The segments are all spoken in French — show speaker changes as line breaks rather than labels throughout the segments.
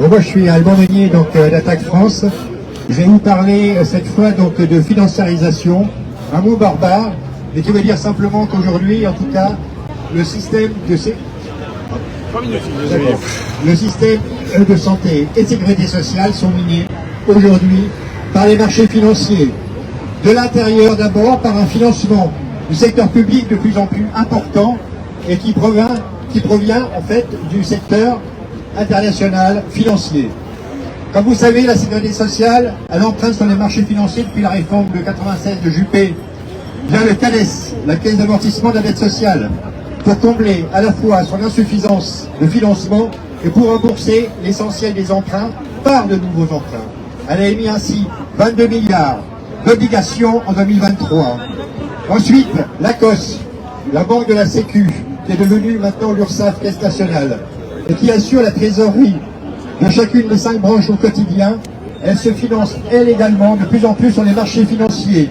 Bon, moi je suis Alban Meunier d'Attaque France. Je vais vous parler cette fois donc de financiarisation, un mot barbare, mais qui veut dire simplement qu'aujourd'hui, en tout cas, le système de santé et de sécurité sociale sont minés aujourd'hui par les marchés financiers. De l'intérieur d'abord par un financement du secteur public de plus en plus important et qui provient en fait du secteur international financier. Comme vous savez, la sécurité sociale, elle emprunte sur les marchés financiers depuis la réforme de 96 de Juppé, via le CADES, la Caisse d'amortissement de la dette sociale, pour combler à la fois son insuffisance de financement et pour rembourser l'essentiel des emprunts par de nouveaux emprunts. Elle a émis ainsi 22 milliards d'obligations en 2023. Ensuite, l'ACOS, la banque de la Sécu, qui est devenue maintenant l'URSSAF, Caisse nationale, et qui assure la trésorerie de chacune des 5 branches au quotidien. Elle se finance, elle également, de plus en plus sur les marchés financiers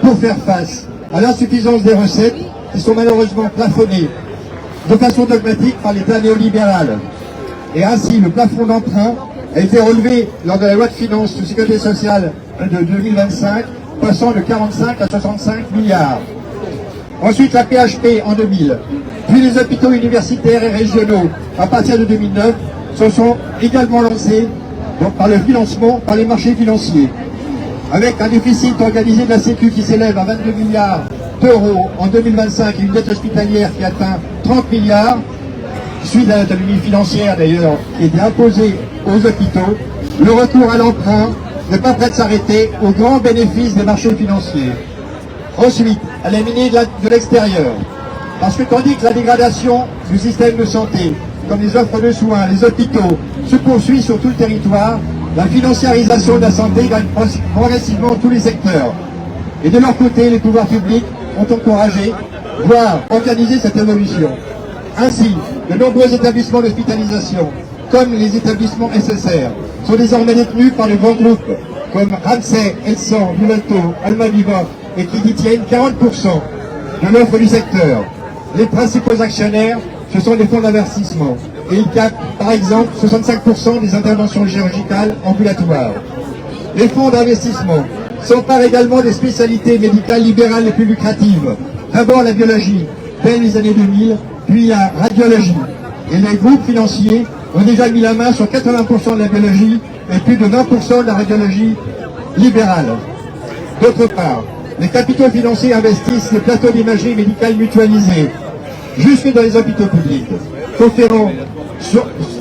pour faire face à l'insuffisance des recettes qui sont malheureusement plafonnées de façon dogmatique par l'État néolibéral. Et ainsi, le plafond d'emprunt a été relevé lors de la loi de finances de sécurité sociale de 2025, passant de 45 à 65 milliards. Ensuite, la PHP en 2000, puis les hôpitaux universitaires et régionaux à partir de 2009 se sont également lancés par le financement, par les marchés financiers, avec un déficit organisé de la Sécu qui s'élève à 22 milliards d'euros en 2025 et une dette hospitalière qui atteint 30 milliards, suite à l'autonomie financière d'ailleurs qui est imposée aux hôpitaux. Le retour à l'emprunt n'est pas prêt de s'arrêter au grand bénéfice des marchés financiers. Ensuite, elle est minée de l'extérieur, parce que tandis que la dégradation du système de santé, comme les offres de soins, les hôpitaux, se poursuit sur tout le territoire, la financiarisation de la santé gagne progressivement tous les secteurs. Et de leur côté, les pouvoirs publics ont encouragé, voire organisé cette évolution. Ainsi, de nombreux établissements d'hospitalisation, comme les établissements SSR, sont désormais détenus par de grands groupes, comme Ramsay, Elsan, Vivalto, Almaviva, et qui détiennent 40% de l'offre du secteur. Les principaux actionnaires, ce sont les fonds d'investissement, et ils captent, par exemple, 65% des interventions chirurgicales ambulatoires. Les fonds d'investissement s'emparent également des spécialités médicales libérales les plus lucratives. D'abord la biologie, dès les années 2000, puis la radiologie. Et les groupes financiers ont déjà mis la main sur 80% de la biologie et plus de 20% de la radiologie libérale. D'autre part, les capitaux financiers investissent les plateaux d'imagerie médicale mutualisés, jusque dans les hôpitaux publics, conférant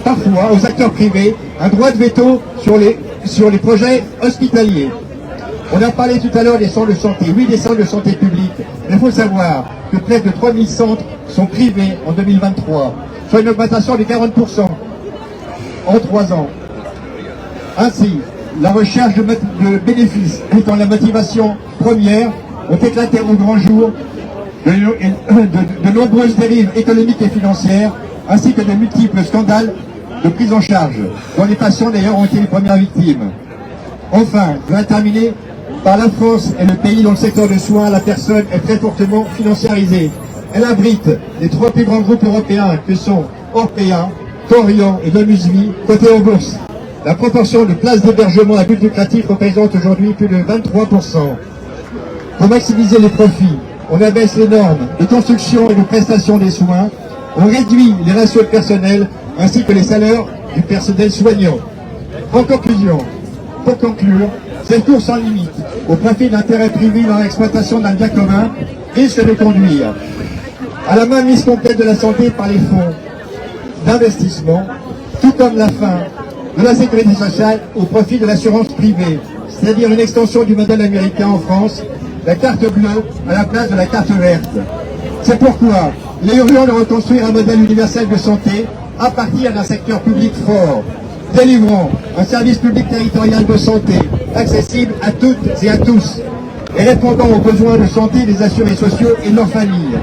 parfois aux acteurs privés un droit de veto sur les projets hospitaliers. On a parlé tout à l'heure des centres de santé. Oui, des centres de santé publics. Mais il faut savoir que près de 3000 centres sont privés en 2023, soit une augmentation de 40% en 3 ans. Ainsi, la recherche de bénéfices étant la motivation première, ont éclaté au grand jour de nombreuses dérives économiques et financières, ainsi que de multiples scandales de prise en charge, dont les patients d'ailleurs ont été les premières victimes. Enfin, je vais terminer par la France est le pays dont le secteur de soins à la personne est très fortement financiarisé. Elle abrite les 3 plus grands groupes européens que sont Orpea, Korian et Domusvi, cotés en bourse. La proportion de places d'hébergement à but lucratif représente aujourd'hui plus de 23%. Pour maximiser les profits, on abaisse les normes de construction et de prestation des soins, on réduit les ratios de personnel ainsi que les salaires du personnel soignant. En conclusion, pour conclure, cette course sans limite au profit d'intérêts privés dans l'exploitation d'un bien commun risque de conduire à la mainmise complète de la santé par les fonds d'investissement, tout comme la fin de la sécurité sociale au profit de l'assurance privée, c'est-à-dire une extension du modèle américain en France, la carte bleue à la place de la carte verte. C'est pourquoi il est urgent de reconstruire un modèle universel de santé à partir d'un secteur public fort, délivrant un service public territorial de santé accessible à toutes et à tous et répondant aux besoins de santé des assurés sociaux et de leurs familles.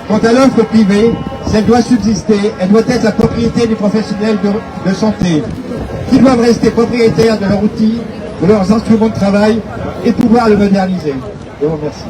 Quant à l'offre privée, si elle doit subsister, elle doit être la propriété des professionnels de santé, qui doivent rester propriétaires de leurs outils, de leurs instruments de travail et pouvoir le moderniser. Je vous remercie.